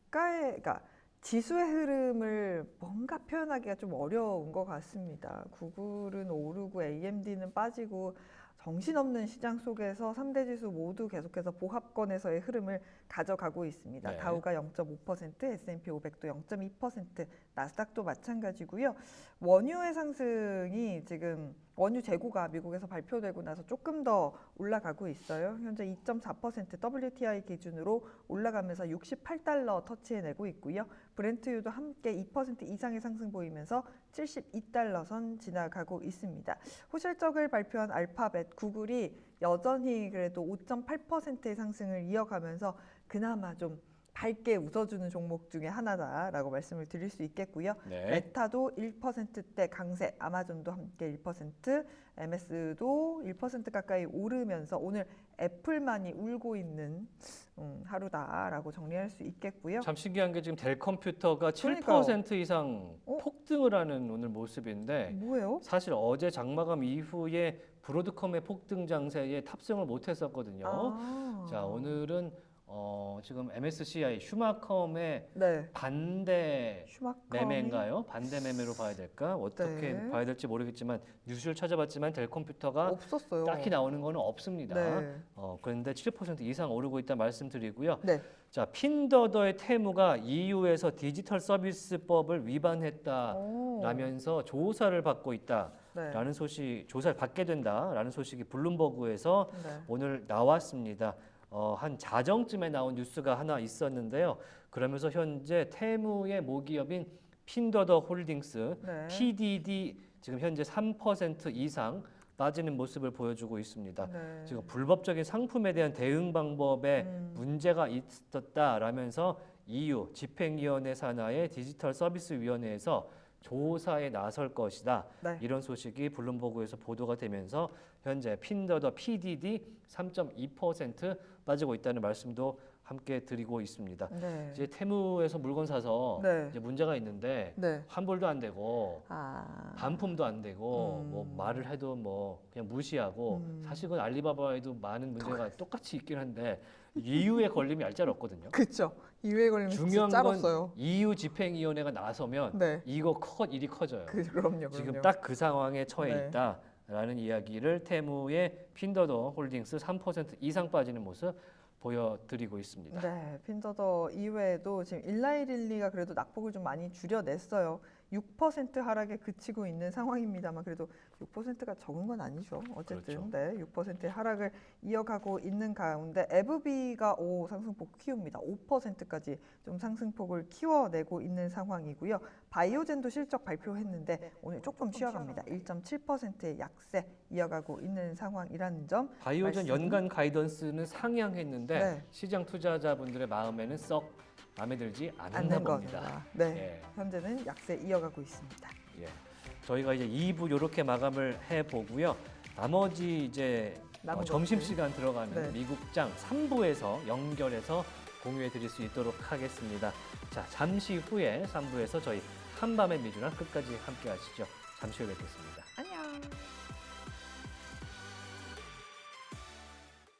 그러니까 지수의 흐름을 뭔가 표현하기가 좀 어려운 것 같습니다. 구글은 오르고 AMD는 빠지고 정신없는 시장 속에서 3대 지수 모두 계속해서 보합권에서의 흐름을 가져가고 있습니다. 네. 다우가 0.5%, S&P 500도 0.2%, 나스닥도 마찬가지고요. 원유의 상승이 지금 원유 재고가 미국에서 발표되고 나서 조금 더 올라가고 있어요. 현재 2.4% WTI 기준으로 올라가면서 68달러 터치해내고 있고요. 브렌트유도 함께 2% 이상의 상승 보이면서 72달러 선 지나가고 있습니다. 호실적을 발표한 알파벳, 구글이 여전히 그래도 5.8%의 상승을 이어가면서 그나마 좀 밝게 웃어주는 종목 중에 하나다라고 말씀을 드릴 수 있겠고요. 네. 메타도 1%대 강세, 아마존도 함께 1%, MS도 1% 가까이 오르면서 오늘 애플만이 울고 있는 하루다라고 정리할 수 있겠고요. 참 신기한 게 지금 델 컴퓨터가 7% 그러니까요. 이상 폭등을 하는 오늘 모습인데 뭐예요? 사실 어제 장마감 이후에 브로드컴의 폭등 장세에 탑승을 못했었거든요. 자, 오늘은 지금 MSCI 슈마컴의 네. 반대 슈마컴이 매매인가요? 반대 매매로 봐야 될까? 어떻게 네. 봐야 될지 모르겠지만 뉴스를 찾아봤지만 델 컴퓨터가 없었어요. 딱히 나오는 거는 없습니다. 네. 그런데 7% 이상 오르고 있다 말씀드리고요. 네. 자, 핀더더의 테무가 EU에서 디지털 서비스법을 위반했다라면서 오. 조사를 받고 있다라는 네. 소식, 조사를 받게 된다라는 소식이 블룸버그에서 네. 오늘 나왔습니다. 한 자정쯤에 나온 뉴스가 하나 있었는데요. 그러면서 현재 테무의 모기업인 핀더더 홀딩스, 네. PDD 지금 현재 3% 이상 빠지는 모습을 보여주고 있습니다. 네. 지금 불법적인 상품에 대한 대응 방법에 문제가 있었다라면서 EU 집행위원회 산하의 디지털 서비스위원회에서 조사에 나설 것이다. 네. 이런 소식이 블룸버그에서 보도가 되면서 현재 핀더더 PDD 3.2% 빠지고 있다는 말씀도 함께 드리고 있습니다. 네. 이제 테무에서 물건 사서 네. 이제 문제가 있는데 네. 환불도 안 되고 아. 반품도 안 되고 뭐 말을 해도 뭐 그냥 무시하고 사실 그 알리바바에도 많은 문제가 똑같이 있긴 한데 EU에 걸림이 얄짤없거든요. 그렇죠. 이외에 걸리면 중요한 진짜 건 짤없어요. EU 집행위원회가 나서면 네. 이거 일이 커져요. 그럼요. 지금 딱 그 상황에 처해 네. 있다라는 이야기를 테무의 핀더더 홀딩스 3% 이상 빠지는 모습 보여드리고 있습니다. 네, 핀더더 이외에도 지금 일라이릴리가 그래도 낙폭을 좀 많이 줄여냈어요. 6% 하락에 그치고 있는 상황입니다만 그래도 6%가 적은 건 아니죠. 어쨌든 그렇죠. 네, 6%의 하락을 이어가고 있는 가운데 에브비가 상승폭 키웁니다. 5%까지 좀 상승폭을 키워내고 있는 상황이고요. 바이오젠도 실적 발표했는데 오늘 조금 쉬어갑니다. 1.7%의 약세 이어가고 있는 상황이라는 점. 바이오전 말씀. 연간 가이던스는 상향했는데 네. 시장 투자자분들의 마음에는 썩 마음에 들지 않았나 않는 봅니다. 겁니다. 네, 예. 현재는 약세 이어가고 있습니다. 예. 저희가 이제 2부 이렇게 마감을 해 보고요. 나머지 이제 남은 점심 것들. 시간 들어가는 네. 미국장 3부에서 연결해서 공유해 드릴 수 있도록 하겠습니다. 자, 잠시 후에 3부에서 저희 한밤의 미주랑 끝까지 함께 하시죠. 잠시 후에 뵙겠습니다.